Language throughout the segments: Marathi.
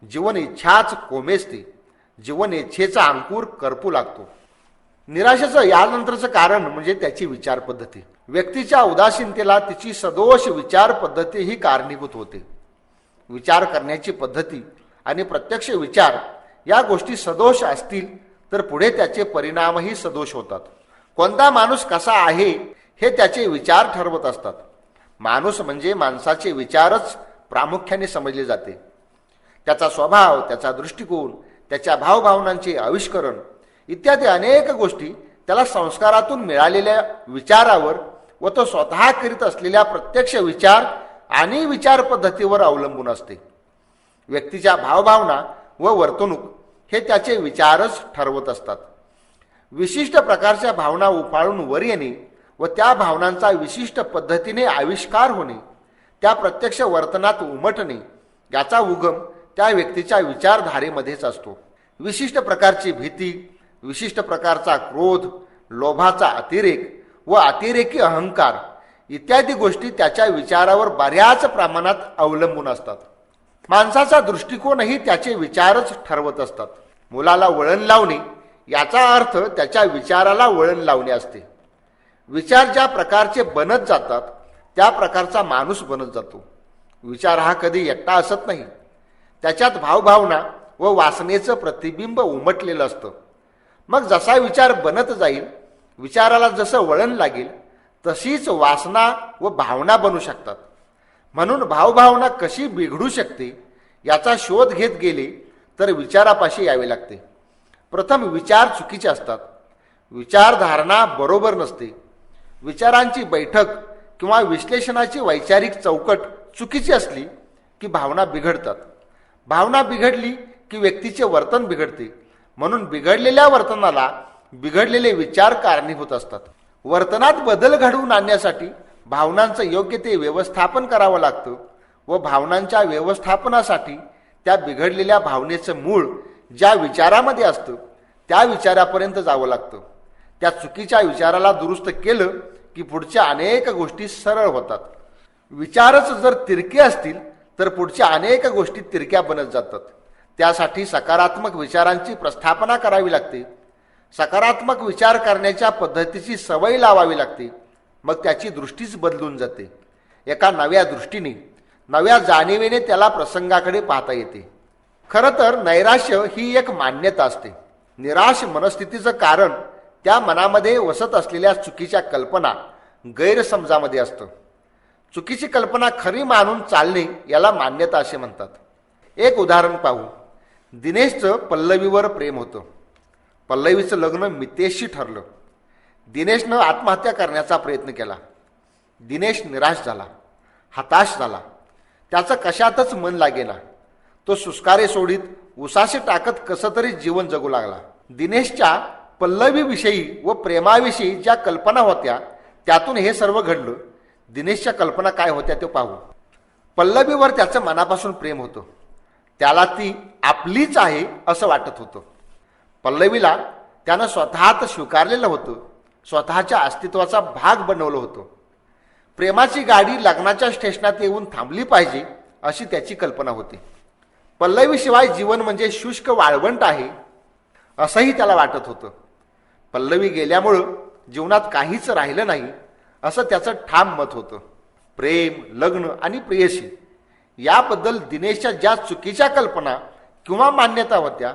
जीवन इच्छाच कोमेजते, जीवन इच्छेचा अंकुर करपू लागतो. निराशेचं यानंतरचं कारण म्हणजे त्याची विचार पद्धती. व्यक्तीच्या उदासीनतेला तिची सदोष विचार पद्धती ही कारणीभूत होते. विचार करण्याची पद्धती आणि प्रत्यक्ष विचार या गोष्टी सदोष असतील तर पुढे त्याचे परिणामही सदोष होतात. कोणता माणूस कसा आहे हे त्याचे विचार ठरवत असतात. माणूस म्हणजे माणसाचे विचारच प्रामुख्याने समजले जाते. त्याचा स्वभाव, त्याचा दृष्टिकोन, त्याच्या भावभावनांचे आविष्करण इत्यादी अनेक गोष्टी त्याला संस्कारातून मिळालेल्या विचारावर व तो स्वतः करीत असलेल्या प्रत्यक्ष विचार आणि विचार पद्धतीवर अवलंबून असते. व्यक्तीच्या भावभावना व वर्तणूक हे त्याचे विचारच ठरवत असतात. विशिष्ट प्रकारच्या भावना उफाळून वर येणे व त्या भावनांचा विशिष्ट पद्धतीने आविष्कार होणे, त्या प्रत्यक्ष वर्तनात उमटणे याचा उगम त्या व्यक्तीच्या विचारधारेमध्येच असतो. विशिष्ट प्रकारची भीती, विशिष्ट प्रकारचा क्रोध, लोभाचा अतिरेक व अतिरेकी अहंकार इत्यादी गोष्टी त्याच्या विचारावर बऱ्याच प्रमाणात अवलंबून असतात. माणसाचा दृष्टिकोनही त्याचे विचारच ठरवत असतात. मुलाला वळण लावणे याचा अर्थ त्याच्या विचाराला वळण लावणे असते. विचार ज्या प्रकारचे बनत जातात त्या प्रकारचा माणूस बनत जातो. विचार हा कधी एकटा असत नाही. त्याच्यात भावभावना व वासनेचं प्रतिबिंब उमटलेलं असतं. मग जसा विचार बनत जाईल, विचाराला जसं वळण लागेल तशीच वासना व भावना बनू शकतात. म्हणून भावभावना कशी बिघडू शकते याचा शोध घेत गेले तर विचारापाशी यावे लागते. प्रथम विचार चुकीचे असतात. विचारधारणा बरोबर नसते. विचारांची बैठक किंवा विश्लेषणाची वैचारिक चौकट चुकीची असली की भावना बिघडतात. भावना बिघडली की व्यक्तीचे वर्तन बिघडते. म्हणून बिघडलेल्या वर्तनाला बिघडलेले विचार कारणीभूत असतात. वर्तनात बदल घडवून आणण्यासाठी भावनांचं योग्य ते व्यवस्थापन करावं लागतं व भावनांच्या व्यवस्थापनासाठी त्या बिघडलेल्या भावनेचं मूळ ज्या विचारामध्ये असतं त्या विचारापर्यंत जावं लागतं. त्या चुकीच्या विचाराला दुरुस्त केलं की पुढच्या अनेक गोष्टी सरळ होतात. विचारच जर तिरके असतील तर पुढच्या अनेक गोष्टी तिरक्या बनत जातात. त्यासाठी सकारात्मक विचारांची प्रस्थापना करावी लागते. सकारात्मक विचार करण्याच्या पद्धतीची सवय लावावी लागते. मग त्याची दृष्टीच बदलून जाते. एका नव्या दृष्टीने, नव्या जाणीवेने त्याला प्रसंगाकडे पाहता येते. खरं तर नैराश्य ही एक मान्यता असते. निराश मनस्थितीचं कारण त्या मनामध्ये वसत असलेल्या चुकीच्या कल्पना, गैरसमजामध्ये असतं. चुकीची कल्पना खरी मानून चालणे याला मान्यता असे म्हणतात. एक उदाहरण पाहू. दिनेशचं पल्लवीवर प्रेम होतं. पल्लवीचं लग्न मितेशशी ठरलं. दिनेशनं आत्महत्या करण्याचा प्रयत्न केला. दिनेश निराश झाला, हताश झाला. त्याचं कशातच मन लागेना. तो सुस्कारे सोडीत उसासे टाकत कसं तरी जीवन जगू लागला. दिनेशच्या पल्लवीविषयी व प्रेमाविषयी ज्या कल्पना होत्या त्यातून हे सर्व घडलं. दिनेशच्या कल्पना काय होत्या ते पाहू. पल्लवीवर त्याचं मनापासून प्रेम होतं. त्याला ती आपलीच आहे असं वाटत होतं. पल्लवीला त्यानं स्वतःत स्वीकारलेलं होतं. स्वतःच्या अस्तित्वाचा भाग बनवलं होतं. प्रेमाची गाडी लग्नाच्या स्टेशनात येऊन थांबली पाहिजे अशी त्याची कल्पना होती. पल्लवीशिवाय जीवन म्हणजे शुष्क वाळवंट आहे असंही त्याला वाटत होतं. पल्लवी गेल्यामुळं जीवनात काहीच राहिलं नाही असं त्याचं ठाम मत होतं. प्रेम, लग्न आणि प्रेयसी याबद्दल दिनेशच्या ज्या चुकीच्या कल्पना किंवा मान्यता होत्या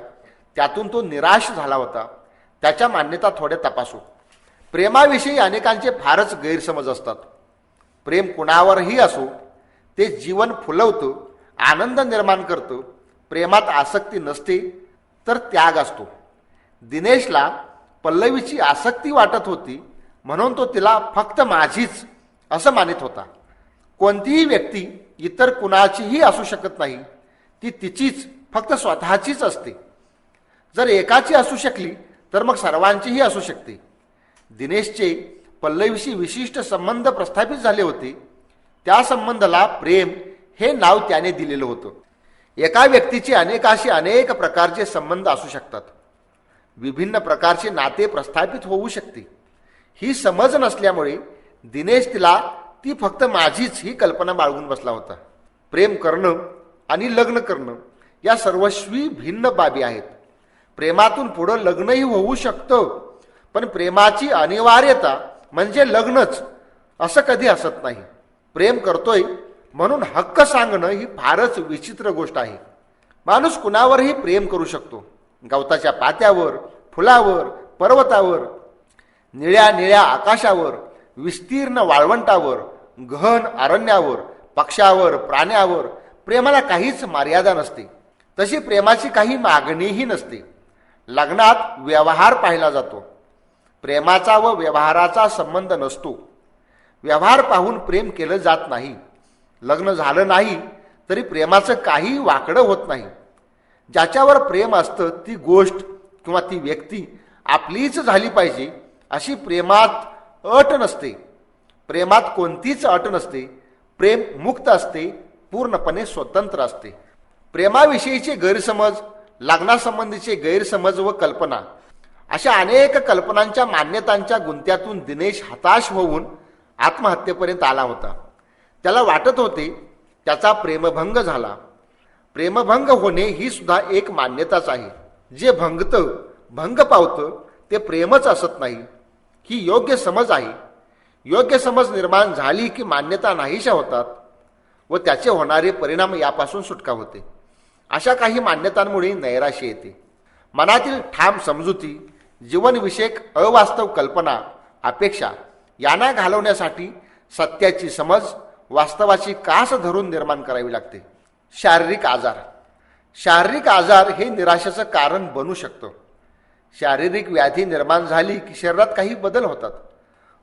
त्यातून तो निराश झाला होता. त्याच्या मान्यता थोड्या तपासू. प्रेमाविषयी अनेकांचे फारच गैरसमज असतात. प्रेम कुणावरही असो ते जीवन फुलवतं, आनंद निर्माण करतं. प्रेमात आसक्ती नसते तर त्याग असतो. दिनेशला पल्लवीची आसक्ती वाटत होती म्हणून तो तिला फक्त माझीच असं मानित होता. कोणतीही व्यक्ती इतर कुणाचीही असू शकत नाही. ती तिचीच, फक्त स्वतःचीच असते. जर एकाची असू शकली तर मग सर्वांचीही असू शकते. दिनेशचे पल्लवीशी विशिष्ट संबंध प्रस्थापित झाले होते. त्या संबंधाला प्रेम हे नाव त्याने दिलेलं होतं. एका व्यक्तीचे अनेक प्रकारचे संबंध असू शकतात. विभिन्न प्रकारचे नाते प्रस्थापित होऊ शकते. ही समज नसल्यामुळे दिनेश तिला ती फक्त माझीच ही कल्पना बाळगून बसला होता. प्रेम करणं आणि लग्न करणं या सर्वस्वी भिन्न बाबी आहेत. प्रेमातून पुढं लग्नही होऊ शकतं, पण प्रेमाची अनिवार्यता म्हणजे लग्नच असं कधी असत नाही. प्रेम करतोय म्हणून हक्क सांगणं ही फारच विचित्र गोष्ट आहे. माणूस कुणावरही प्रेम करू शकतो. गवताच्या पात्यावर, फुलावर, पर्वतावर, निळ्या निळ्या आकाशावर, विस्तीर्ण वाळवंटावर, गहन अरण्यावर, पक्षावर, प्राण्यावर प्रेमाला काहीच मर्यादा नसते. तशी प्रेमाची काही मागणीही नसते. लग्नात व्यवहार पाहिला जातो. प्रेमाचा व व्यवहाराचा संबंध नसतो. व्यवहार पाहून प्रेम केलं जात नाही. लग्न झालं नाही तरी प्रेमाचं काही वाकडं होत नाही. ज्याच्यावर प्रेम असतं ती गोष्ट किंवा ती व्यक्ती आपलीच झाली पाहिजे अशी प्रेमात अट नसते. प्रेमात कोणतीच अट नसते. प्रेम मुक्त असते, पूर्णपणे स्वतंत्र असते. प्रेमाविषयीचे गैरसमज, लग्नासंबंधीचे गैरसमज व कल्पना अशा अनेक कल्पनांच्या मान्यतांच्या गुंत्यातून दिनेश हताश होऊन आत्महत्येपर्यंत आला होता. त्याला वाटत होते त्याचा प्रेमभंग झाला. प्रेमभंग होणे ही सुद्धा एक मान्यताच आहे. जे भंगतं, भंग पावतं ते प्रेमच असत नाही, ही योग्य समज आहे. योग्य समज निर्माण झाली की मान्यता नाहीशा होतात व त्याचे होणारे परिणाम यापासून सुटका होते. अशा काही मान्यतांमुळे नैराश्य येते. मनातील ठाम समजुती, जीवनविषयक अवास्तव कल्पना, अपेक्षा यांना घालवण्यासाठी सत्याची समज, वास्तवाची कास धरून निर्माण करावी लागते. शारीरिक आजार. शारीरिक आजार हे निराशेचं कारण बनू शकतं. शारीरिक व्याधी निर्माण झाली की शरीरात काही बदल होतात.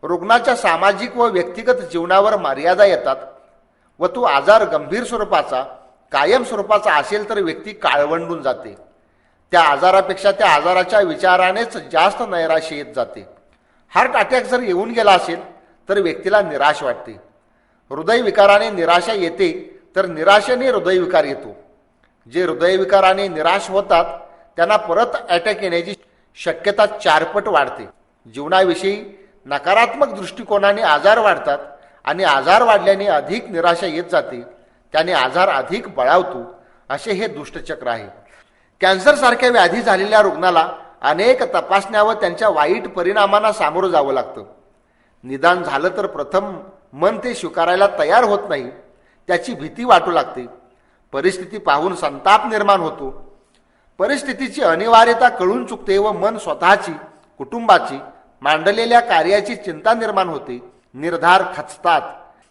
रुग्णाच्या सामाजिक व व्यक्तिगत जीवनावर मर्यादा येतात व तो आजार गंभीर स्वरूपाचा, कायम स्वरूपाचा असेल तर व्यक्ती काळवंडून जाते. त्या आजारापेक्षा त्या आजाराच्या विचारानेच जास्त नैराश्य येत जाते. हार्ट अटॅक जर येऊन गेला असेल तर व्यक्तीला निराश वाटते. हृदयविकाराने निराशा येते तर निराशेने हृदयविकार येतो. जे हृदयविकाराने निराश होतात त्यांना परत अटॅक येण्याची शक्यता 4 पट वाढते. जीवनाविषयी नकारात्मक दृष्टिकोनाने आजार वाढतात आणि आजार वाढल्याने अधिक निराशा येत जाते. त्याने आजार अधिक बळावतो. असे हे दुष्टचक्र आहे. कॅन्सरसारख्या व्याधी झालेल्या रुग्णाला अनेक तपासण्या व त्यांच्या वाईट परिणामांना सामोरं जावं लागतं. निदान झालं तर प्रथम मन ते स्वीकारायला तयार होत नाही. त्याची भीती वाटू लागते. परिस्थिती पाहून संताप निर्माण होतो. परिस्थितीची अनिवार्यता कळून चुकते व मन स्वतःची, कुटुंबाची, मांडलेल्या कार्याची चिंता निर्माण होते. निर्धार खचतात.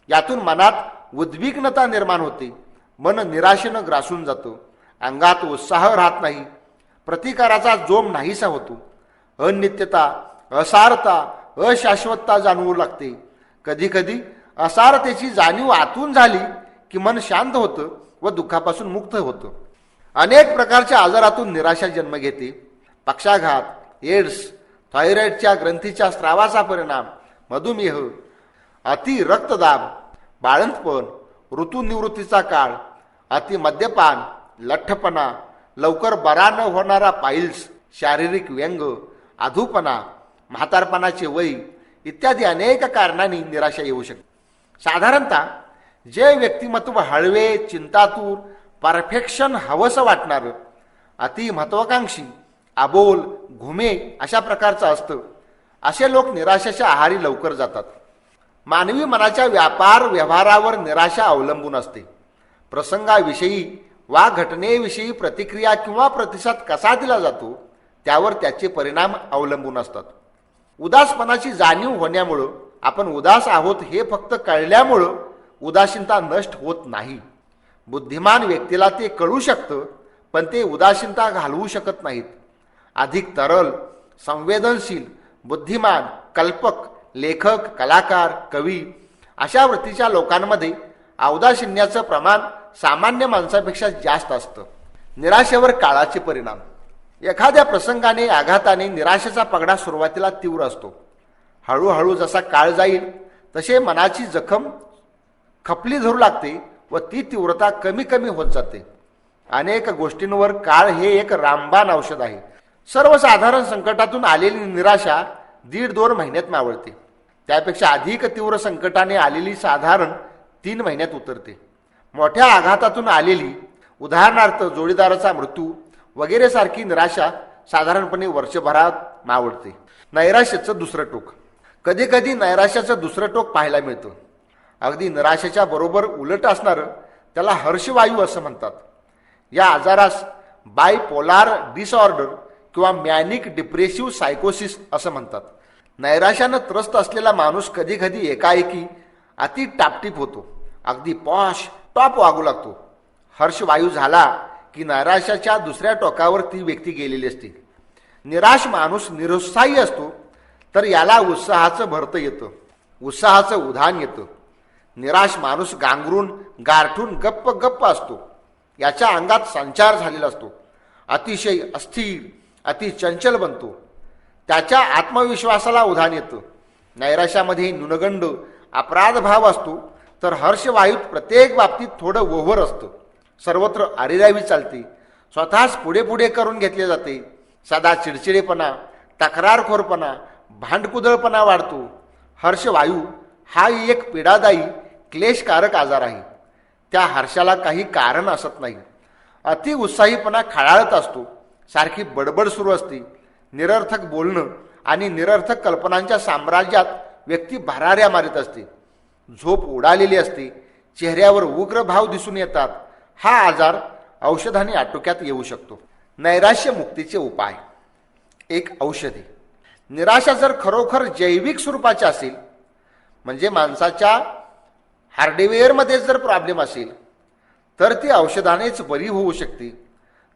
यातून मनात उद्विग्नता निर्माण होते. मन निराशेनं ग्रासून जातं. अंगात उत्साह राहत नाही. प्रतिकाराचा जोम नाहीसा होतो. अनित्यता, असारता, अशाश्वतता जाणवू लागते. कधी कधी असारतेची जाणीव आतून झाली की मन शांत होतं व दुःखापासून मुक्त होतं. अनेक प्रकारच्या आजारातून निराशा जन्म घेते. पक्षाघात, एड्स, थायरॉइडच्या ग्रंथीच्या स्रावाचा परिणाम, मधुमेह, अति रक्तदाब, बाळंतपण, ऋतुनिवृत्तीचा काळ, अति मद्यपान, लठ्ठपणा, लवकर बरा न होणारा पाईल्स, शारीरिक व्यंग, अधूपणा, म्हातारपणाचे वय इत्यादी अनेक कारणांनी निराशा येऊ शकते. साधारणतः जे व्यक्तिमत्व हळवे, चिंतातूर, परफेक्शन हवंसं वाटणारं, अति महत्वाकांक्षी, अबोल, घुमे अशा प्रकारचं असतं, असे लोक निराशेच्या आहारी लवकर जातात. मानवी मनाच्या व्यापार व्यवहारावर निराशा अवलंबून असते. प्रसंगाविषयी वा घटनेविषयी प्रतिक्रिया किंवा प्रतिसाद कसा दिला जातो त्यावर त्याचे परिणाम अवलंबून असतात. उदासपणाची जाणीव होण्यामुळं आपण उदास आहोत हे फक्त कळल्यामुळं उदासीनता नष्ट होत नाही. बुद्धिमान व्यक्तीला ते कळू शकतं, पण ते उदासीनता घालवू शकत नाहीत. अधिक तरल, संवेदनशील, बुद्धिमान, कल्पक, लेखक, कलाकार, कवी अशा वृत्तीच्या लोकांमध्ये औदासिन्याचं प्रमाण सामान्य माणसापेक्षा जास्त असतं. निराशेवर काळाचे परिणाम. एखाद्या प्रसंगाने, आघाताने निराशेचा पगडा सुरुवातीला तीव्र असतो. हळूहळू जसा काळ जाईल तसे मनाची जखम खपली धरू लागते व ती तीव्रता कमी कमी होत जाते. अनेक गोष्टींवर काळ हे एक रामबाण औषध आहे. सर्वसाधारण संकटातून आलेली निराशा 1.5-2 महिन्यात मावळते. त्यापेक्षा अधिक तीव्र संकटाने आलेली साधारण 3 महिन्यात उतरते. मोठ्या आघातातून आलेली उदाहरणार्थ जोडीदाराचा मृत्यू वगैरे सारखी निराशा साधारणपणे वर्षभरात मावळते. नैराश्याचं दुसरं टोक. कधी कधी नैराश्याचं दुसरं टोक पाहायला मिळतं. अगदी निराशेच्या बरोबर उलट असणारं त्याला हर्षवायू असं म्हणतात. या आजारास बायपोलार डिसऑर्डर किंवा मॅनिक डिप्रेसिव्ह सायकोसिस असं म्हणतात. नैराश्यानं त्रस्त असलेला माणूस कधी कधी एकाएकी अति टापटीप होतो, अगदी पॉश टॉप वागू लागतो. हर्षवायू झाला की नैराश्याच्या दुसऱ्या टोकावर ती व्यक्ती गेलेली असते. निराश माणूस निरुत्साही असतो तर याला उत्साहाचं भरतं येतं, उत्साहाचं उधाण येतं. निराश माणूस गांगरून गारठून गप्प गप्प असतो. याच्या अंगात संचार झालेला असतो, अतिशय अस्थिर अति चंचल बनतो. त्याच्या आत्मविश्वासाला उधाण येतं. नैराश्यामध्ये न्यूनगंड अपराधभाव असतो तर हर्षवायूत प्रत्येक बाबतीत थोडं ओव्हर असतं. सर्वत्र अरेरावी चालते, स्वतःच पुढे पुढे करून घेतले जाते. सदा चिडचिडेपणा, तक्रारखोरपणा, भांडकुदळपणा वाढतो. हर्षवायू हा एक पीडादायी क्लेशकारक आजार आहे. त्या हर्षाला काही कारण असत नाही. अति उत्साहीपणा खळाळत असतो, सारखी बडबड सुरू असते. निरर्थक बोलणं आणि निरर्थक कल्पनांच्या साम्राज्यात व्यक्ती भराऱ्या मारित असते. झोप उडालेली असते, चेहऱ्यावर उग्र भाव दिसून येतात. हा आजार औषधाने आटोक्यात येऊ शकतो. नैराश्य मुक्तीचे उपाय. एक, औषधी. निराशा जर खरोखर जैविक स्वरूपाची असेल, म्हणजे माणसाच्या हार्डवेअरमध्ये जर प्रॉब्लेम असेल तर ती औषधानेच बरी होऊ शकते.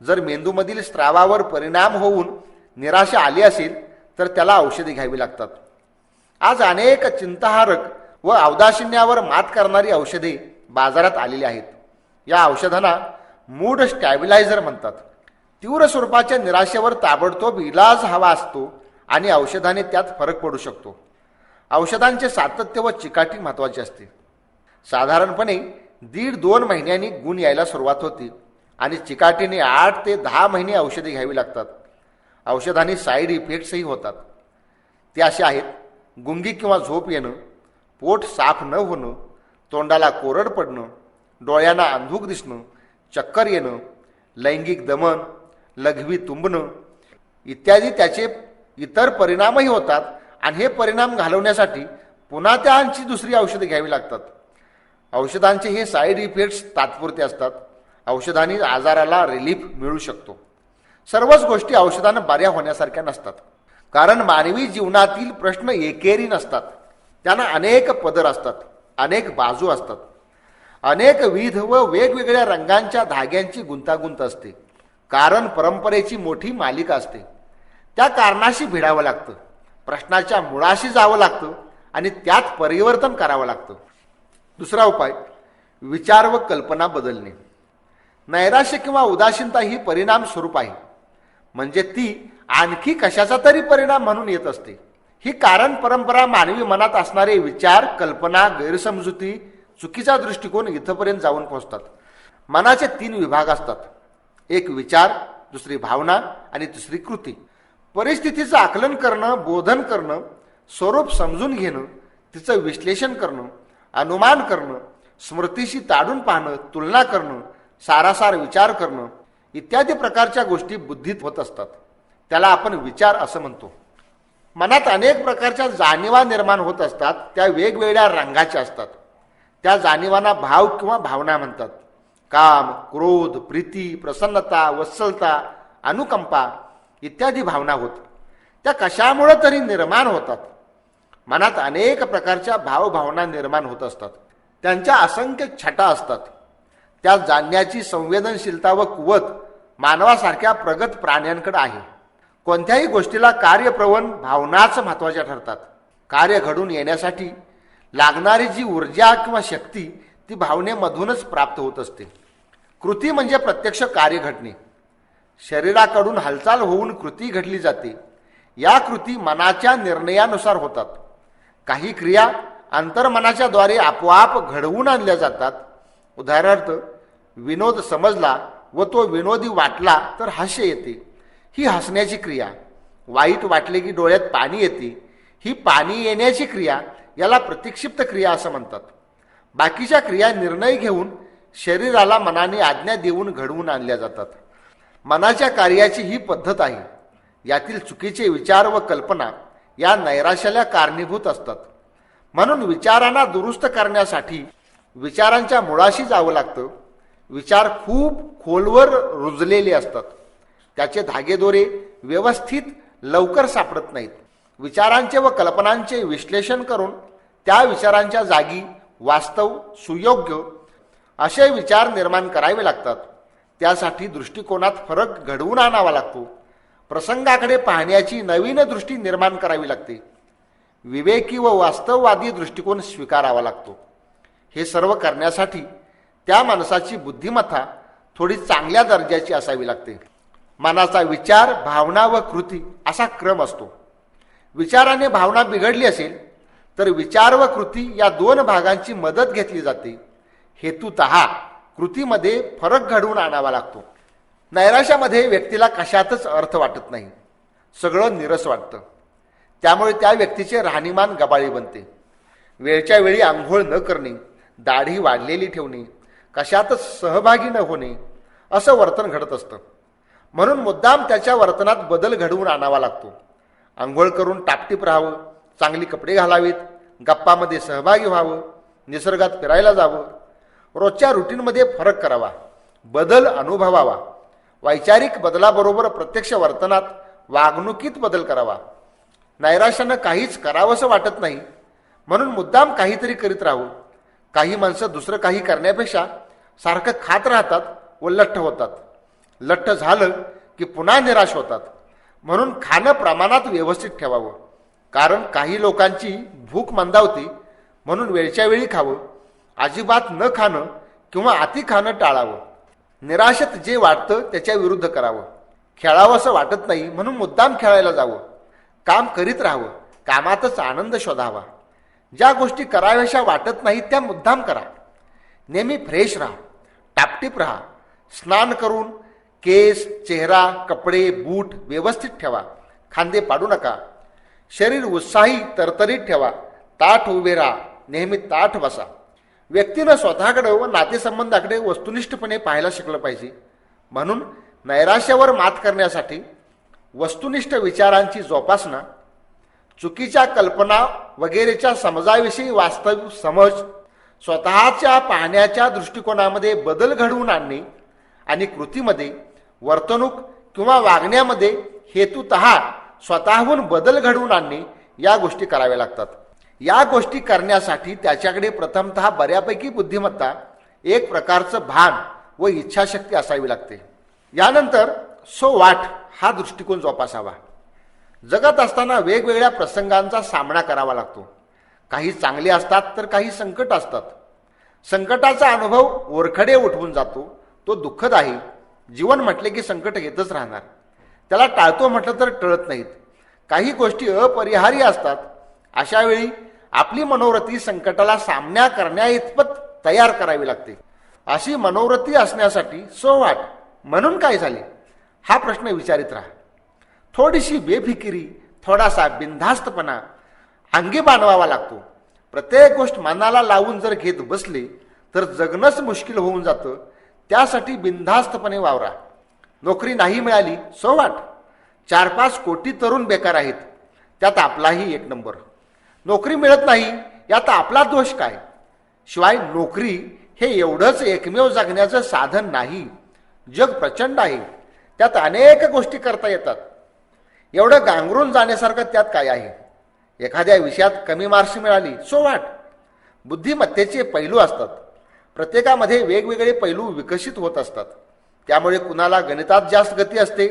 जर मेंदूमधील स्त्रावावर परिणाम होऊन निराशा आली असेल तर त्याला औषधे घ्यावी लागतात. आज अनेक चिंताहारक व अवदाशिन्यावर मात करणारी औषधे बाजारात आलेली आहेत. या औषधांना मूड स्टॅबिलायझर म्हणतात. तीव्र स्वरूपाच्या निराशेवर ताबडतोब इलाज हवा असतो आणि औषधाने त्यात फरक पडू शकतो. औषधांचे सातत्य व चिकाटी महत्त्वाची असते. साधारणपणे 1.5-2 महिन्यांनी गुण यायला सुरुवात होती आणि चिकाटीने 8 ते 10 महिने औषधे घ्यावी लागतात. औषधांनी साईड इफेक्ट्सही होतात. ते असे आहेत: गुंगी किंवा झोप येणं, पोट साफ न होणं, तोंडाला कोरड पडणं, डोळ्यांना अंधुक दिसणं, चक्कर येणं, लैंगिक दमन, लघवी तुंबणं इत्यादी. त्याचे इतर परिणामही होतात आणि हे परिणाम घालवण्यासाठी पुन्हा त्यांची दुसरी औषधे घ्यावी लागतात. औषधांचे हे साईड इफेक्ट्स तात्पुरते असतात. औषधांनी आजाराला रिलीफ मिळू शकतो. सर्वच गोष्टी औषधानं बऱ्या होण्यासारख्या नसतात, कारण मानवी जीवनातील प्रश्न एकेरी नसतात. त्यांना अनेक पदर असतात, अनेक बाजू असतात, अनेक विध व वेगवेगळ्या रंगांच्या धाग्यांची गुंतागुंत असते. कारण परंपरेची मोठी मालिका असते. त्या कारणाशी भिडावं लागतं, प्रश्नाच्या मुळाशी जावं लागतं आणि त्यात परिवर्तन करावं लागतं. दुसरा उपाय, विचार व कल्पना बदलणे. नैराश्य किंवा उदासीनता ही परिणाम स्वरूप आहे, म्हणजे ती आणखी कशाचा तरी परिणाम म्हणून येत असते. ही कारण परंपरा मानवी मनात असणारे विचार, कल्पना, गैरसमजुती, चुकीचा दृष्टिकोन इथपर्यंत जाऊन पोहोचतात. मनाचे 3 विभाग असतात: एक विचार, दुसरी भावना आणि तिसरी कृती. परिस्थितीचं आकलन करणं, बोधन करणं, स्वरूप समजून घेणं, तिचं विश्लेषण करणं, अनुमान करणं, स्मृतीशी ताडून पाहणं, तुलना करणं, सारासार विचार करणं इत्यादी प्रकारच्या गोष्टी बुद्धीत होत असतात. त्याला आपण विचार असं म्हणतो. मनात अनेक प्रकारच्या जाणीवा निर्माण होत असतात. त्या वेगवेगळ्या रंगाच्या असतात. त्या जाणीवांना भाव किंवा भावना म्हणतात. काम, क्रोध, प्रीती, प्रसन्नता, वत्सलता, अनुकंपा इत्यादी भावना होत. त्या कशामुळे तरी निर्माण होतात. मनात अनेक प्रकारच्या भावभावना निर्माण होत असतात. त्यांच्या असंख्य छटा असतात. त्या जाणण्याची संवेदनशीलता व कुवत मानवासारख्या प्रगत प्राण्यांकडे आहे. कोणत्याही गोष्टीला कार्यप्रवण भावनाच महत्त्वाच्या ठरतात. कार्य घडून येण्यासाठी लागणारी जी ऊर्जा किंवा शक्ती ती भावनेमधूनच प्राप्त होत असते. कृती म्हणजे प्रत्यक्ष कार्य घडणे. शरीराकडून हालचाल होऊन कृती घडली जाते. या कृती मनाच्या निर्णयानुसार होतात. काही क्रिया अंतर्मनाच्या द्वारे आपोआप घडवून आणल्या जातात. उदाहरणार्थ, विनोद समजला व तो विनोदी वाटला तर हास्य येते, ही हसण्याची क्रिया. वाईट वाटले की डोळ्यात पाणी येते, ही पाणी येण्याची क्रिया. याला प्रतिक्षिप्त क्रिया असं म्हणतात. बाकीच्या क्रिया निर्णय घेऊन शरीराला मनाने आज्ञा देऊन घडवून आणल्या जातात. मनाच्या कार्याची ही पद्धत आहे. यातील चुकीचे विचार व कल्पना या नैराश्याला कारणीभूत असतात. म्हणून विचारांना दुरुस्त करण्यासाठी विचारांच्या मुळाशी जावं लागतं. विचार खूप खोलवर रुजलेले असतात. त्याचे धागेदोरे व्यवस्थित लवकर सापडत नाहीत. विचारांचे व कल्पनांचे विश्लेषण करून त्या विचारांच्या जागी वास्तव, सुयोग्य असे विचार निर्माण करावे लागतात. त्यासाठी दृष्टिकोनात फरक घडवून आणावा लागतो. प्रसंगाकडे पाहण्याची नवीन दृष्टी निर्माण करावी लागते. विवेकी व वास्तववादी दृष्टिकोन स्वीकारावा लागतो. हे सर्व करण्यासाठी त्या माणसाची बुद्धिमत्ता थोडी चांगल्या दर्जाची असावी लागते. मनाचा विचार, भावना व कृती असा क्रम असतो. विचाराने भावना बिघडली असेल तर विचार व कृती या दोन भागांची मदत घेतली जाते. हेतुतः कृतीमध्ये फरक घडवून आणावा लागतो. नैराश्यामध्ये व्यक्तीला कशातच अर्थ वाटत नाही. सगळं निरस वाटतं. त्यामुळे त्या व्यक्तीचे राहणीमान गबाळी बनते. वेळच्या वेळी आंघोळ न करणे, दाढी वाढलेली ठेवणे, कशातच सहभागी न होणे असं वर्तन घडत असतं. म्हणून मुद्दाम त्याच्या वर्तनात बदल घडवून आणावा लागतो. आंघोळ करून टापटीप राहावं, चांगली कपडे घालावीत, गप्पामध्ये सहभागी व्हावं, निसर्गात फिरायला जावं, रोजच्या रुटीनमध्ये फरक करावा, बदल अनुभवावा. वैचारिक बदलाबरोबर प्रत्यक्ष वर्तनात, वागणुकीत बदल करावा. नैराश्यानं काहीच करावंसं वाटत नाही म्हणून मुद्दाम काहीतरी करीत राहावं. काही माणसं दुसरं काही करण्यापेक्षा सारखं खात राहतात व लठ्ठ होतात. लठ्ठ झालं की पुन्हा निराश होतात. म्हणून खाणं प्रमाणात व्यवस्थित ठेवावं. कारण काही लोकांची भूक मंदावते म्हणून वेळच्या वेळी खावं. अजिबात न खाणं किंवा अति खाणं टाळावं. निराशेत जे वाटतं त्याच्या विरुद्ध करावं. खेळावं असं वाटत नाही म्हणून मुद्दाम खेळायला जावं. काम करीत राहावं. कामातच आनंद शोधावा. ज्या गोष्टी कराव्याशा वाटत नाहीत त्या मुद्दाम करा. नेहमी फ्रेश राहा, टापटीप राहा. स्नान करून केस, चेहरा, कपडे, बूट व्यवस्थित ठेवा. खांदे पाडू नका. शरीर उत्साही तरतरीत ठेवा. ताठ उभे राहा. नेहमी ताठ बसा. व्यक्तीनं स्वतःकडे व नातेसंबंधाकडे वस्तुनिष्ठपणे पाहायला शिकलं पाहिजे. म्हणून नैराश्यावर मात करण्यासाठी वस्तुनिष्ठ विचारांची जोपासना, चुकीच्या कल्पना वगैरेच्या समजाविषयी वास्तव समज, स्वतःच्या पाहण्याच्या दृष्टिकोनामध्ये बदल घडवून आणणे आणि कृतीमध्ये, वर्तणूक किंवा वागण्यामध्ये हेतुतः स्वतःहून बदल घडवून आणणे या गोष्टी कराव्या लागतात. या गोष्टी करण्यासाठी त्याच्याकडे प्रथमतः बऱ्यापैकी बुद्धिमत्ता, एक प्रकारचं भान व इच्छाशक्ती असावी लागते. यानंतर सो वाट हा दृष्टिकोन जोपासावा. जगत असताना वेगवेगळ्या प्रसंगांचा सामना करावा लागतो. काही चांगले असतात तर काही संकट असतात. संकटाचा अनुभव ओरखडे उठवून जातो. तो दुःखद आहे. जीवन म्हटले की संकट येतच राहणार. त्याला टाळतो म्हटलं तर टळत नाहीत. काही गोष्टी अपरिहार्य असतात. अशा वेळी आपली मनोवृत्ती संकटाला सामना करण्याइतपत तयार करावी लागते. अशी मनोवृत्ती असण्यासाठी सो वाट म्हणून काय झाले हा प्रश्न विचारित राहा. थोडीशी बेफिकिरी, थोडासा बिनधास्तपणा अंगी बांधवावा लागतो. प्रत्येक गोष्ट मनाला लावून जर घेत बसले तर जगणंच मुश्किल होऊन जातं. त्यासाठी बिनधास्तपणे वावरा. नोकरी नाही मिळाली सो वाट. 4-5 कोटी तरुण बेकार आहेत, त्यात आपलाही एक नंबर. नोकरी मिळत नाही यात आपला दोष काय? शिवाय नोकरी हे एवढंच एकमेव जगण्याचं साधन नाही. जग प्रचंड आहे. त्यात अनेक गोष्टी करता येतात. एवढं गांगरून जाण्यासारखं त्यात काय आहे? एखाद्या विषयात कमी मार्क्स मिळाली सो वाट. बुद्धिमत्तेचे पैलू असतात. प्रत्येकामध्ये वेगवेगळे पैलू विकसित होत असतात. त्यामुळे कुणाला गणितात जास्त गती असते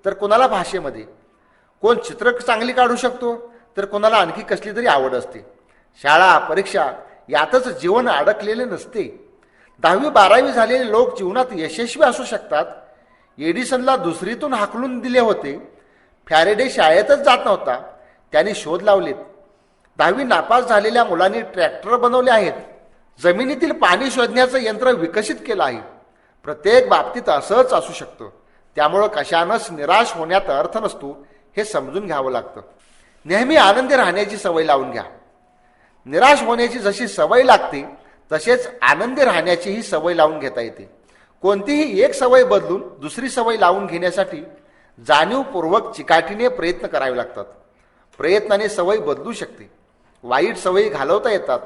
तर कुणाला भाषेमध्ये. कोण चित्र चांगली काढू शकतो तर कोणाला आणखी कसली तरी आवड असते. शाळा, परीक्षा यातच जीवन अडकलेले नसते. 10वी-12वी झालेले लोक जीवनात यशस्वी असू शकतात. एडिसनला दुसरीतून हाकलून दिले होते. फॅरेडे शाळेतच जात नव्हता. त्यांनी शोध लावलेत. 10वी नापास झालेल्या मुलांनी ट्रॅक्टर बनवले आहेत. जमिनीतील पाणी शोधण्याचं यंत्र विकसित केलं आहे. प्रत्येक बाबतीत असंच असू शकतं. त्यामुळं कशानंच निराश होण्यात अर्थ नसतो हे समजून घ्यावं लागतं. नेहमी आनंदी राहण्याची सवय लावून घ्या. निराश होण्याची जशी सवय लागते तसेच आनंदी राहण्याचीही सवय लावून घेता येते. कोणतीही एक सवय बदलून दुसरी सवय लावून घेण्यासाठी जाणीवपूर्वक चिकाटीने प्रयत्न करावे लागतात. प्रयत्नाने सवय बदलू शकते. वाईट सवयी घालवता येतात.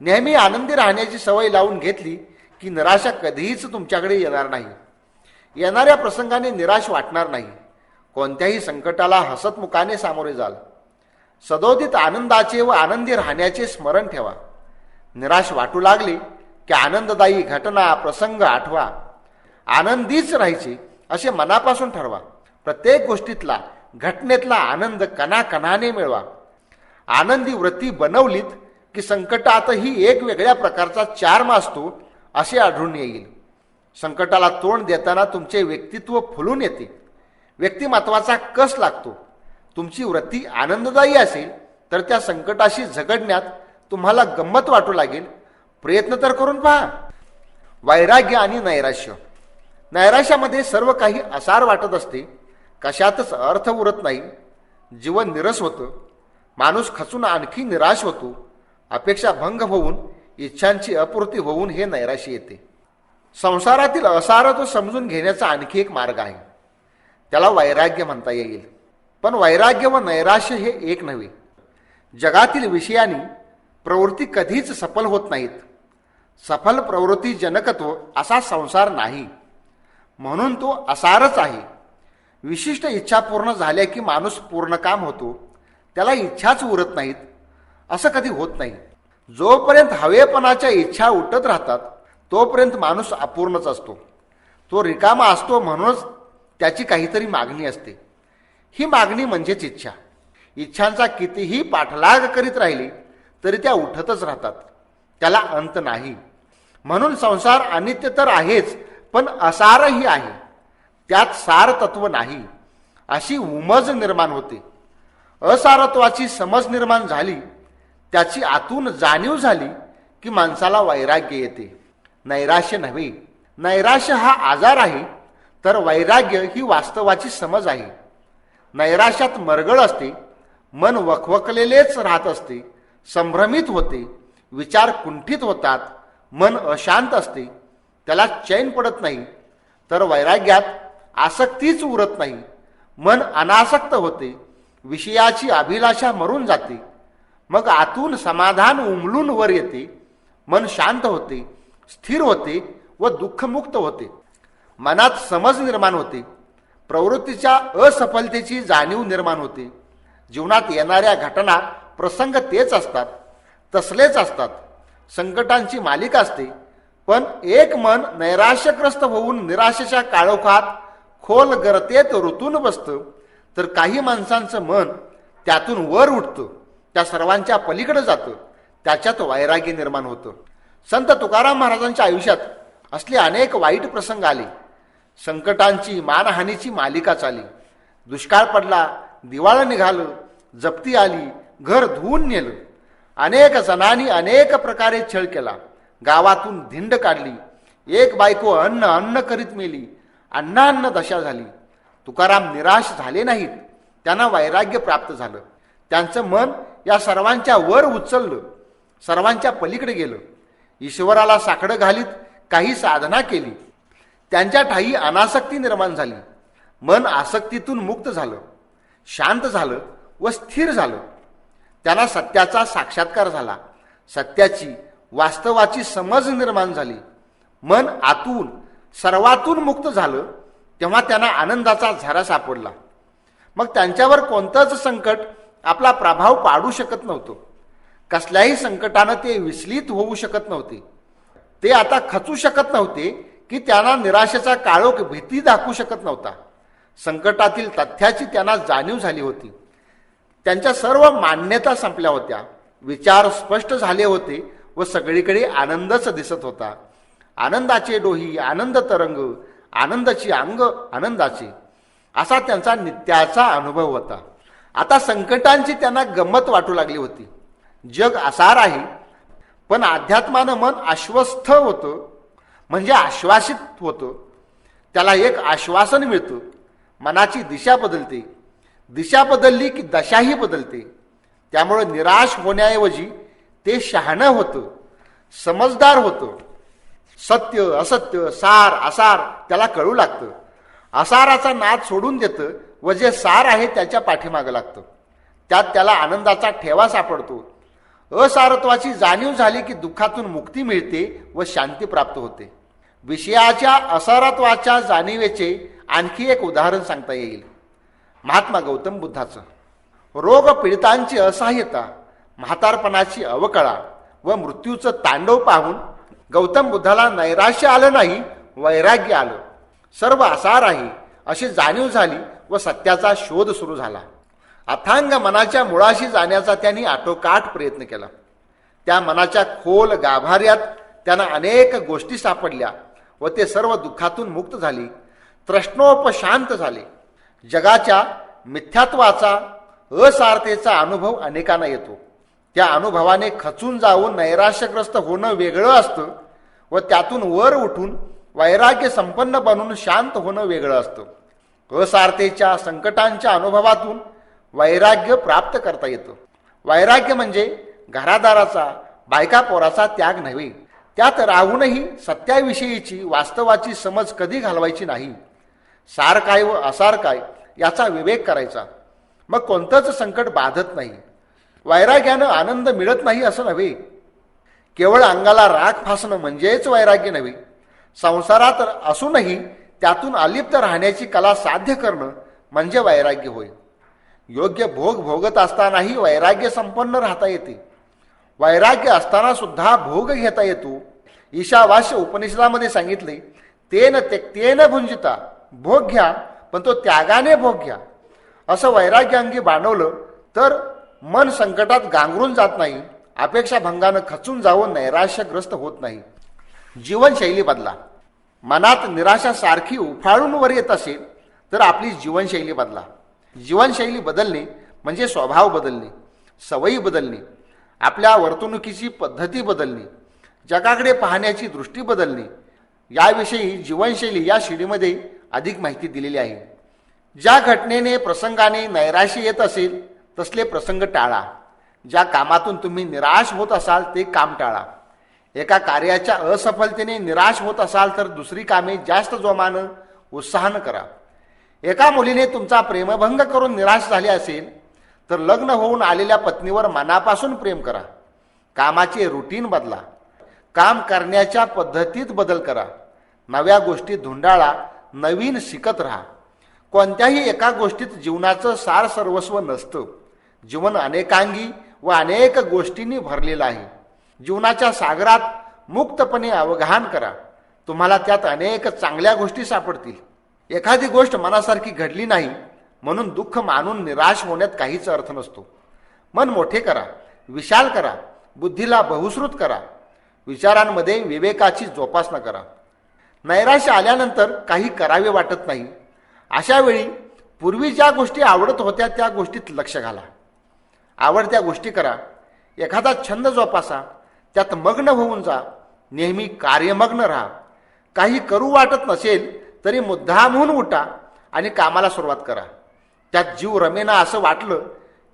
नेहमी आनंदी राहण्याची सवय लावून घेतली की निराशा कधीच तुमच्याकडे येणार नाही. येणाऱ्या प्रसंगाने निराश वाटणार नाही. कोणत्याही संकटाला हसतमुखाने सामोरे जाल. सदोदित आनंदाचे व आनंदी राहण्याचे स्मरण ठेवा. निराश वाटू लागले की आनंददायी घटना प्रसंग आठवा. आनंदीच राहायचे असे मनापासून ठरवा. प्रत्येक गोष्टीतला घटनेतला आनंद कणाकणाने मिळवा. आनंदी वृत्ती बनवलीत की संकटातही एक वेगळ्या प्रकारचा चार्म असतो असे आढळून येईल. संकटाला तोंड देताना तुमचे व्यक्तित्व फुलून येते. व्यक्तिमत्वाचा कस लागतो. तुमची वृत्ती आनंददायी असेल तर त्या संकटाशी झगडण्यात तुम्हाला गंमत वाटू लागेल. प्रयत्न तर करून पहा. वैराग्य आणि नैराश्य. नैराश्यामध्ये सर्व काही असार वाटत असते. कशातच अर्थ उरत नाही. जीवन निरस होतं. माणूस खचून आणखी निराश होतो. अपेक्षा भंग होऊन इच्छांची अपूर्ती होऊन हे नैराश्य येते. संसारातील असार तो समजून घेण्याचा आणखी एक मार्ग आहे. त्याला वैराग्य म्हणता येईल. पण वैराग्य व नैराश्य हे एक नव्हे. जगातील विषयांनी प्रवृत्ती कधीच सफल होत नाहीत. सफल प्रवृत्ती जनकत्व असा संसार नाही. म्हणून तो असारच आहे. विशिष्ट इच्छा पूर्ण झाल्या की माणूस पूर्णकाम होतो. त्याला इच्छाच उरत नाहीत असं कधी होत नाही. जोपर्यंत हवेपणाच्या इच्छा उठत राहतात तोपर्यंत माणूस अपूर्णच असतो. तो रिकामा असतो म्हणूनच त्याची काहीतरी मागणी असते. ही मागणी म्हणजेच इच्छा. इच्छांचा कितीही पाठलाग करीत राहिली तरी त्या उठतच राहतात. त्याला अंत नाही. म्हणून संसार अनित्य तर आहेच पण असारही आहे. त्यात सार तत्व नाही अशी उमज निर्माण होते. असारत्वाची समज निर्माण झाली, त्याची आतून जाणीव झाली की माणसाला वैराग्य येते. नैराश्य नव्हे. नैराश्य हा आजार आहे तर वैराग्य ही वास्तवाची समज आहे. नैराश्यात मरगळ असते. मन वखवकलेलेच राहत असते. संभ्रमित होते. विचार कुंठित होतात. मन अशांत असते. त्याला चैन पडत नाही. तर वैराग्यात आसक्तीच उरत नाही. मन अनासक्त होते. विषयाची अभिलाषा मरून जाते. मग आतून समाधान उमलून वर येते. मन शांत होते, स्थिर होते व दुःखमुक्त होते. मनात समज निर्माण होते. प्रवृत्तीच्या असफलतेची जाणीव निर्माण होते. जीवनात येणाऱ्या घटना प्रसंग तेच असतात, तसलेच असतात. संकटांची मालिका असते. पण एक मन नैराश्यग्रस्त होऊन निराशेच्या काळोखात खोल गर्तेत रुतून बसतं तर काही माणसांचं मन त्यातून वर उठतं. त्या सर्वांच्या पलीकडे जातं. त्याच्यात वैराग्य निर्माण होतं. संत तुकाराम महाराजांच्या आयुष्यात असले अनेक वाईट प्रसंग आले. संकटांची मानहानीची मालिका चाली. दुष्काळ पडला, दिवाळं निघालं, जप्ती आली, घर धुवून नेलं. अनेक जणांनी अनेक प्रकारे छळ केला. गावातून धिंड काढली. एक बायको अन्न अन्न करीत मेली. अन्न दशा झाली. तुकाराम निराश झाले नाहीत. त्यांना वैराग्य प्राप्त झालं. त्यांचं मन या सर्वांच्या वर उचललं, सर्वांच्या पलीकडे गेलं. ईश्वराला साकडं घालीत काही साधना केली. त्यांच्या ठायी अनासक्ती निर्माण झाली. मन आसक्तीतून मुक्त झालं, शांत झालं व स्थिर झालं. त्यांना सत्याचा साक्षात्कार झाला. सत्याची वास्तवाची समज निर्माण झाली. मन आतून सर्वातून मुक्त झालं तेव्हा त्यांना आनंदाचा झरा सापडला. मग त्यांच्यावर कोणतंच संकट आपला प्रभाव पाडू शकत नव्हतं. कसल्याही संकटानं ते विचलित होऊ शकत नव्हते. ते आता खचू शकत नव्हते की त्यांना निराशेचा काळोख भीती दाखवू शकत नव्हता. संकटातील तथ्याची त्यांना जाणीव झाली होती. त्यांच्या सर्व मान्यता संपल्या होत्या. विचार स्पष्ट झाले होते व सगळीकडे आनंदच दिसत होता. आनंदाचे डोही आनंद तरंग, आनंदाची अंग आनंदाचे, असा त्यांचा नित्याचा अनुभव होता. आता संकटांची त्यांना गंमत वाटू लागली होती. जग असार आहे पण अध्यात्मानं मन आश्वस्थ होतं, म्हणजे आश्वासित होतं. त्याला एक आश्वासन मिळतं. मनाची दिशा बदलते. दिशा बदलली की दशाही बदलते. त्यामुळे निराश होण्याऐवजी ते शहाणं होतं. समजदार होतं. सत्य असत्य सार असार त्याला कळू लागतं. असाराचा नाद सोडून देतं व जे सार आहे त्याच्या पाठीमागं लागतं. त्यात त्याला आनंदाचा ठेवा सापडतो. असारत्वाची जाणीव झाली की दुःखातून मुक्ती मिळते व शांती प्राप्त होते. विषयाच्या असारत्वाच्या जाणीवेचे आणखी एक उदाहरण सांगता येईल. महात्मा गौतम बुद्धाचं. रोग पीडितांची असहाय्यता, म्हातारपणाची अवकळा व मृत्यूचं तांडव पाहून गौतम बुद्धाला नैराश्य आलं नाही, वैराग्य आलं. सर्व असार आहे अशी जाणीव झाली व सत्याचा शोध सुरू झाला. अथांग मनाच्या मुळाशी जाण्याचा त्यांनी आटोकाट प्रयत्न केला. त्या मनाच्या खोल गाभाऱ्यात त्यांना अनेक गोष्टी सापडल्या व ते सर्व दुःखातून मुक्त झाले, तृष्णोपशांत झाले. जगाच्या मिथ्यात्वाचा असारतेचा अनुभव अनेकांना येतो. त्या अनुभवाने खचून जाऊन नैराश्यग्रस्त होणं वेगळं असतं व त्यातून वर उठून वैराग्य संपन्न बनून शांत होणं वेगळं असतं. असारतेच्या संकटांच्या अनुभवातून वैराग्य प्राप्त करता येतं. वैराग्य म्हणजे घरादाराचा बायका पोराचा त्याग नव्हे. त्यात राहूनही सत्याविषयीची वास्तवाची समज कधी घालवायची नाही. सार काय व असार काय याचा विवेक करायचा. मग कोणतंच संकट बाधत नाही. वैराग्यानं आनंद मिळत नाही असं नव्हे. केवळ अंगाला राख फासणं म्हणजेच वैराग्य नव्हे. संसारात असूनही त्यातून अलिप्त राहण्याची कला साध्य करणं म्हणजे वैराग्य होय. योग्य भोग भोगत असतानाही वैराग्य संपन्न राहता येते. वैराग्य असताना सुद्धा भोग घेता येतो. ईशावास्य उपनिषदामध्ये सांगितले, तेन त्यक्तेन भुंजिता, भोग घ्या पण तो त्यागाने भोग घ्या. असं वैराग्य अंगी बांधवलं तर मन संकटात गांगरून जात नाही, अपेक्षा भंगानं खचून जाऊन नैराश्यग्रस्त होत नाही. जीवनशैली बदला. मनात निराशा सारखी उफाळून वर येत असेल तर आपली जीवनशैली बदला. जीवनशैली बदलणे म्हणजे स्वभाव बदलणे, सवयी बदलणे, आपल्या वर्तणुकीची पद्धती बदलणे, जगाकडे पाहण्याची दृष्टी बदलणे. याविषयी जीवनशैली या शिडीमध्ये अधिक माहिती दिलेली आहे. ज्या घटनेने प्रसंगाने नैराश्य येत असेल तसले प्रसंग टाळा. ज्या कामातून तुम्ही निराश होत असाल ते काम टाळा. एका कार्याच्या असफलतेने निराश होत असाल तर दुसरी कामे जास्त जोमानं उत्साहानं करा. एका मुलीने तुमचा प्रेमभंग करून निराश झाले असेल तर लग्न होऊन आलेल्या पत्नीवर मनापासून प्रेम करा. कामाचे रुटीन बदला. काम करण्याच्या पद्धतीत बदल करा. नव्या गोष्टी धुंडाळा. नवीन शिकत राहा. कोणत्याही एका गोष्टीत जीवनाचं सार सर्वस्व नसतं. जीवन अनेकांगी व अनेक गोष्टींनी भरलेलं आहे. जीवनाच्या सागरात मुक्तपणे अवगाहन करा. तुम्हाला त्यात अनेक चांगल्या गोष्टी सापडतील. एखादी गोष्ट मनासारखी घडली नाही म्हणून दुःख मानून निराश होण्यात काहीच अर्थ नसतो. मन मोठे करा, विशाल करा, बुद्धीला बहुश्रुत करा, विचारांमध्ये विवेकाची जोपासना करा. नैराश्य आल्यानंतर काही करावे वाटत नाही. अशा वेळी पूर्वी ज्या गोष्टी आवडत होत्या त्या गोष्टीत लक्ष घाला. आवडत्या गोष्टी करा. एखादा छंद जोपासा, त्यात मग्न होऊन जा. नेहमी कार्यमग्न राहा. काही करू वाटत नसेल तरी मुद्दामहून उठा आणि कामाला सुरुवात करा. त्यात जीव रमेना असं वाटलं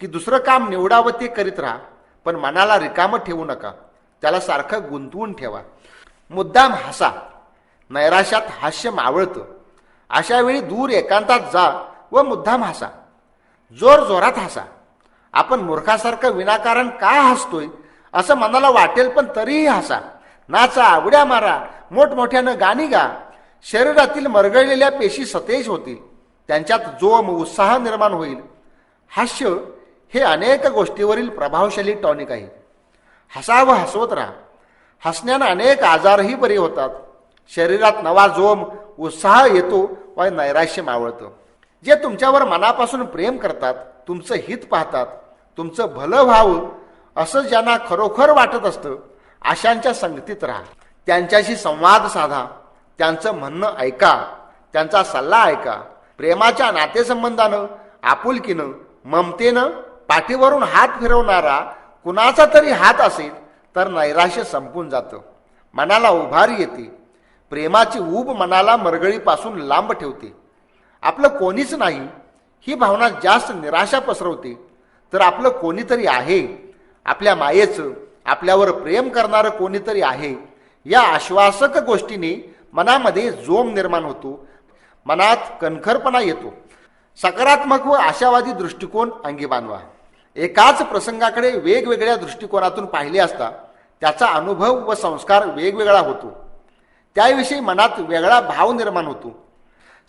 की दुसरं काम निवडावं ते करीत राहा, पण मनाला रिकामं ठेवू नका. त्याला सारखं गुंतवून ठेवा. मुद्दाम हसा. नैराश्यात हास्य मावळतं. अशा वेळी दूर एकांतात जा व मुद्दाम हसा. जोर जोरात हसा. आपण मूर्खासारखं विनाकारण का हसतोय असं मनाला वाटेल, पण तरीही हसा. नाचा, उड्या मारा, मोठमोठ्यानं गाणी गा. शरीरातील मरगळलेल्या पेशी सतेज होतील. त्यांच्यात जोम उत्साह निर्माण होईल. हास्य हे अनेक गोष्टीवरील प्रभावशाली टॉनिक आहे. हसावं, हसवत राहा. हसण्यानं अनेक आजारही बरे होतात. शरीरात नवा जोम उत्साह येतो व नैराश्य मावळतं. जे तुमच्यावर मनापासून प्रेम करतात, तुमचं हित पाहतात, तुमचं भलं व्हावं असं ज्यांना खरोखर वाटत असतं अशांच्या संगतीत राहा. त्यांच्याशी संवाद साधा. त्यांचं म्हणणं ऐका. त्यांचा सल्ला ऐका. प्रेमाच्या नातेसंबंधानं, आपुलकीनं, ममतेनं पाठीवरून हात फिरवणारा कुणाचा तरी हात असेल तर नैराश्य संपून जातं. मनाला उभारी येते. प्रेमाची ऊब मनाला मरगळीपासून लांब ठेवते. आपलं कोणीच नाही ही भावना जास्त निराशा पसरवते. तर आपलं कोणीतरी आहे, आपल्या मायेचं, आपल्यावर प्रेम करणारं कोणीतरी आहे या आश्वासक गोष्टीने मनामध्ये जोम निर्माण होतो, मनात कणखरपणा येतो. सकारात्मक व आशावादी दृष्टिकोन अंगी बांधवा. एकाच प्रसंगाकडे वेगवेगळ्या दृष्टिकोनातून पाहिले असता त्याचा अनुभव व संस्कार वेगवेगळा होतो. त्याविषयी मनात वेगळा भाव निर्माण होतो.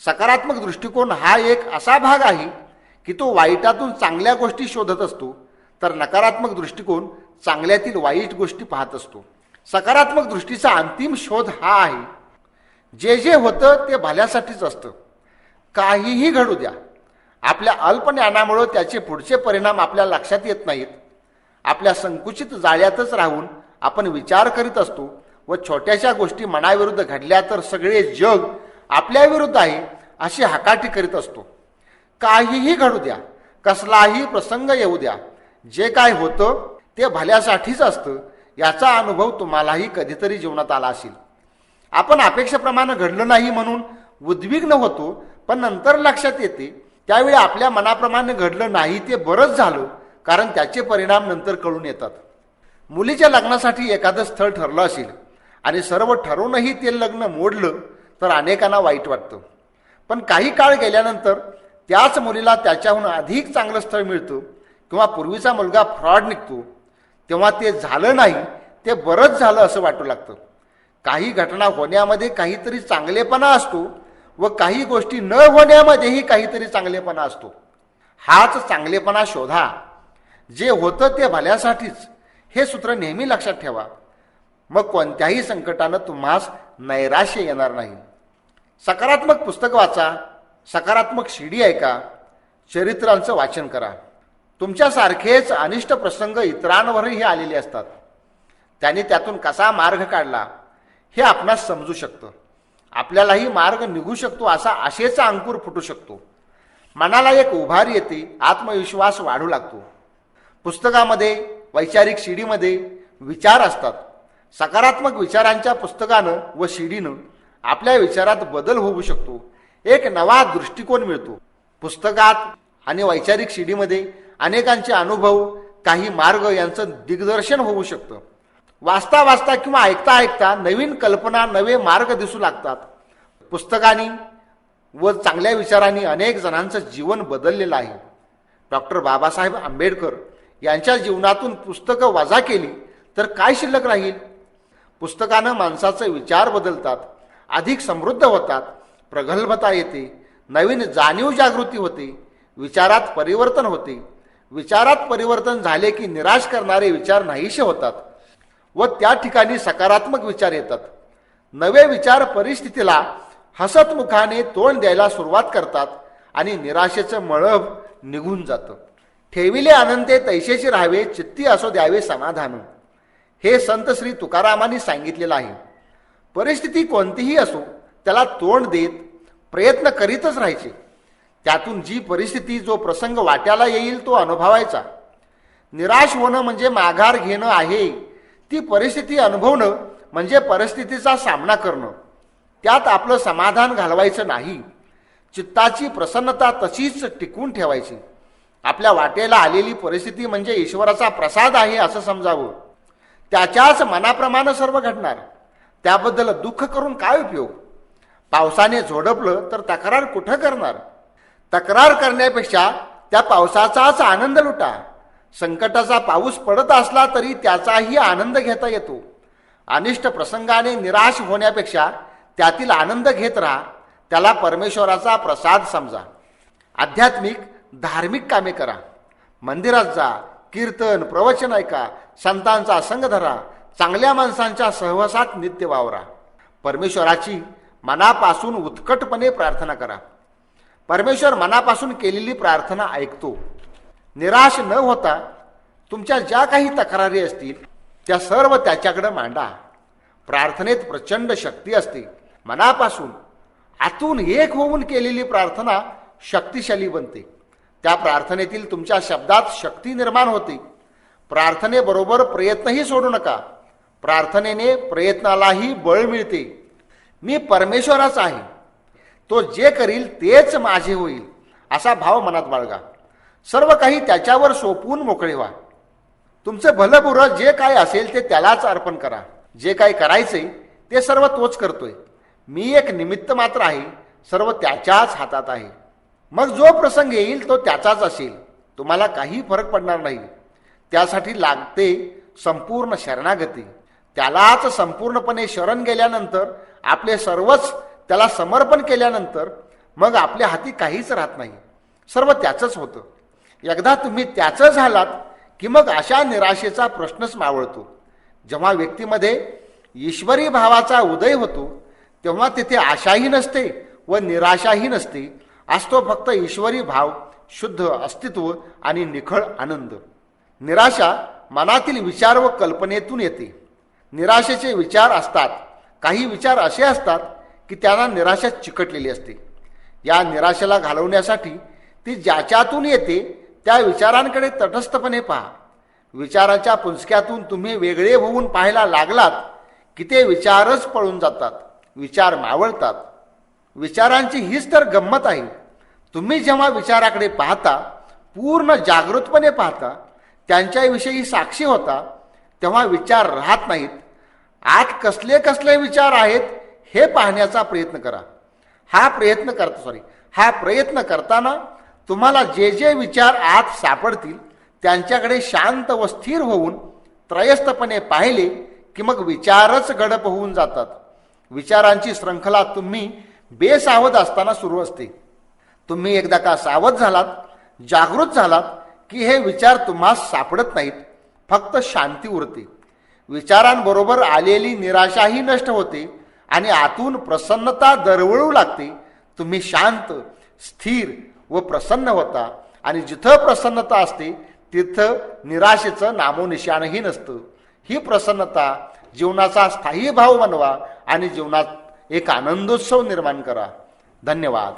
सकारात्मक दृष्टिकोन हा एक असा भाग आहे की तो वाईटातून चांगल्या गोष्टी शोधत असतो, तर नकारात्मक दृष्टिकोन चांगल्यातील वाईट गोष्टी पाहत असतो. सकारात्मक दृष्टीचा अंतिम शोध हा आहे, जे जे होतं ते भल्यासाठीच असतं. काहीही घडू द्या. आपल्या अल्पज्ञानामुळे त्याचे पुढचे परिणाम आपल्या लक्षात येत नाहीत. आपल्या संकुचित जाळ्यातच राहून आपण विचार करीत असतो व छोट्याशा गोष्टी मनाविरुद्ध घडल्या तर सगळे जग आपल्या विरुद्ध आहे अशी हाकाटी करीत असतो. काहीही घडू द्या, कसलाही प्रसंग येऊ द्या, जे काय होतं ते भल्यासाठीच असतं याचा अनुभव तुम्हालाही कधीतरी जीवनात आला असेल. आपण अपेक्षेप्रमाणे घडलं नाही म्हणून उद्विग्न होतो, पण नंतर लक्षात येते त्यावेळी आपल्या मनाप्रमाणे घडलं नाही ते बरंच झालं, कारण त्याचे परिणाम नंतर कळून येतात. मुलीच्या लग्नासाठी एखादं स्थळ ठरलं असेल आणि सर्व ठरूनही ते लग्न मोडलं तर अनेकांना वाईट वाटतं. पण काही काळ गेल्यानंतर त्याच मुलीला त्याच्याहून अधिक चांगलं स्थळ मिळतं किंवा पूर्वीचा मुलगा फ्रॉड निघतो, तेव्हा ते झालं नाही ते बरंच झालं असं वाटू लागतं. काही घटना होण्यामध्ये काहीतरी चांगलेपणा असतो व काही गोष्टी न होण्यामध्येही काहीतरी चांगलेपणा असतो. हाच चांगलेपणा शोधा. जे होतं ते भल्यासाठीच हे सूत्र नेहमी लक्षात ठेवा. मग कोणत्याही संकटानं तुम्हास नैराश्य येणार नाही. सकारात्मक पुस्तक वाचा, सकारात्मक शिडी ऐका, चरित्रांचं वाचन करा. तुमच्यासारखेच अनिष्ट प्रसंग इतरांवरही आलेले असतात. त्यांनी त्यातून कसा मार्ग काढला हे आपणास समजू शकतं. आपल्यालाही मार्ग निघू शकतो, असा आशेचा अंकुर फुटू शकतो. मनाला एक उभार येते, आत्मविश्वास वाढू लागतो. पुस्तकामध्ये, वैचारिक शिडीमध्ये विचार असतात. सकारात्मक विचारांच्या पुस्तकानं व शिडीनं आपल्या विचारात बदल होऊ शकतो. एक नवा दृष्टिकोन मिळतो. पुस्तकात आणि वैचारिक शिडीमध्ये अनेकांचे अनुभव, काही मार्ग यांचं दिग्दर्शन होऊ शकतं. वाचता वाचता किंवा ऐकता ऐकता नवीन कल्पना, नवे मार्ग दिसू लागतात. पुस्तकांनी व चांगल्या विचारांनी अनेक जणांचं जीवन बदललेलं आहे. डॉक्टर बाबासाहेब आंबेडकर यांच्या जीवनातून पुस्तकं वजा केली तर काय शिल्लक राहील? पुस्तकानं माणसाचे विचार बदलतात, अधिक समृद्ध होतात, प्रगल्भता येते, नवीन जाणीव जागृती होते, विचारात परिवर्तन होते. विचारात परिवर्तन झाले की निराश करणारे विचार नाहीसे होतात व त्या ठिकाणी सकारात्मक विचार येतात. नवे विचार परिस्थितीला हसतमुखाने तोंड द्यायला सुरुवात करतात आणि निराशेचं मळभ निघून जातं. ठेविले आनंदे तैसेचे राहावे, चित्ती असो द्यावे समाधान, हे संत श्री तुकारामांनी सांगितलेलं आहे. परिस्थिती कोणतीही असो त्याला तोंड देत प्रयत्न करीतच राहायचे. त्यातून जी परिस्थिती, जो प्रसंग वाट्याला येईल तो अनुभवायचा. निराश होणं म्हणजे माघार घेणं आहे. ती परिस्थिती अनुभवणं म्हणजे परिस्थितीचा सामना करणं. त्यात आपलं समाधान घालवायचं नाही. चित्ताची प्रसन्नता तशीच टिकवून ठेवायची. आपल्या वाटेला आलेली परिस्थिती म्हणजे ईश्वराचा प्रसाद आहे असं समजावं. त्याच्याच मनाप्रमाणे सर्व घडणार. त्याबद्दल दुःख करून काय उपयोग? पावसाने झोडपलं तर तक्रार कुठं करणार? तक्रार करण्यापेक्षा त्या पावसाचाच आनंद लुटा. संकटाचा पाऊस पडत असला तरी त्याचाही आनंद घेता येतो. अनिष्ट प्रसंगाने निराश होण्यापेक्षा त्यातील आनंद घेत राहा. त्याला परमेश्वराचा प्रसाद समजा. आध्यात्मिक धार्मिक कामे करा. मंदिरात जा, कीर्तन प्रवचन ऐका, संतांचा संग धरा, चांगल्या माणसांच्या सहवासात नित्य वावरा. परमेश्वराची मनापासून उत्कटपणे प्रार्थना करा. परमेश्वर मनापासून केलेली प्रार्थना ऐकतो. निराश न होता तुमच्या ज्या काही तक्रारी असतील त्या सर्व त्याच्याकडे मांडा. प्रार्थनेत प्रचंड शक्ती असते. मनापासून आतून एक होऊन केलेली प्रार्थना शक्तिशाली बनते. त्या प्रार्थनेतील तुमच्या शब्दात शक्ती निर्माण होते. प्रार्थनेबरोबर प्रयत्नही सोडू नका. प्रार्थनेने प्रयत्नालाही बळ मिळते. मी परमेश्वराचा आहे, तो जे करील तेच माझे होईल असा भाव मनात बाळगा. सर्व काही त्याच्यावर सोपवून मोकळे व्हा. तुमचे भलं बुरं जे काय असेल ते त्यालाच अर्पण करा. जे काय करायचे ते सर्व तोच करतोय. मी एक निमित्त मात्र आहे. सर्व त्याच्याच हातात आहे. मग जो प्रसंग येईल तो त्याचाच असेल. तुम्हाला काही फरक पडणार नाही. त्यासाठी लागते संपूर्ण शरणागती. त्यालाच संपूर्णपणे शरण गेल्यानंतर, आपले सर्वच त्याला समर्पण केल्यानंतर मग आपल्या हाती काहीच राहत नाही. सर्व त्याचंच होतं. एकदा तुम्ही त्याचं झालात की मग अशा निराशेचा प्रश्नच मावळतो. जेव्हा व्यक्तीमध्ये ईश्वरी भावाचा उदय होतो तेव्हा तिथे आशाही नसते व निराशाही नसते. असतो फक्त ईश्वरी भाव, शुद्ध अस्तित्व आणि निखळ आनंद. निराशा मनातील विचार व कल्पनेतून येते. निराशेचे विचार असतात. काही विचार असे असतात की त्यांना निराशा चिकटलेली असते. या निराशेला घालवण्यासाठी ती ज्याच्यातून येते त्या विचारांकडे तटस्थपणे पहा. विचाराच्या पुंजक्यातून तुम्ही वेगळे होऊन पाहायला लागलात की ते विचारच पळून जातात. विचार मावळतात. विचारांची हीच तर गंमत आहे. तुम्ही जेव्हा विचाराकडे पाहता, पूर्ण जागृतपणे पाहता, त्यांच्याविषयी साक्षी होता, तेव्हा विचार राहत नाहीत. आत कसले कसले विचार आहेत हे पाहण्याचा प्रयत्न करा. हा प्रयत्न करताना तुम्हाला जे जे विचार आत सापडतील त्यांच्याकडे शांत व स्थिर होऊन त्रयस्थपणे पाहिले की मग विचारच गडप होऊन जातात. विचारांची श्रंखला तुम्ही बेसावध असताना सुरू असते. तुम्ही एकदा का सावध झालात, जागृत झालात की हे विचार तुम्हास सापडत नाहीत. फक्त शांती उरते. विचारांबरोबर आलेली निराशाही नष्ट होते आणि आतून प्रसन्नता दरवळू लागते. तुम्ही शांत, स्थिर व प्रसन्न होता आणि जिथं प्रसन्नता असते तिथं निराशेचं नामोनिशाणही नसतं. ही प्रसन्नता जीवनाचा स्थायी भाव बनवा आणि जीवनात एक आनंदोत्सव निर्माण करा. धन्यवाद.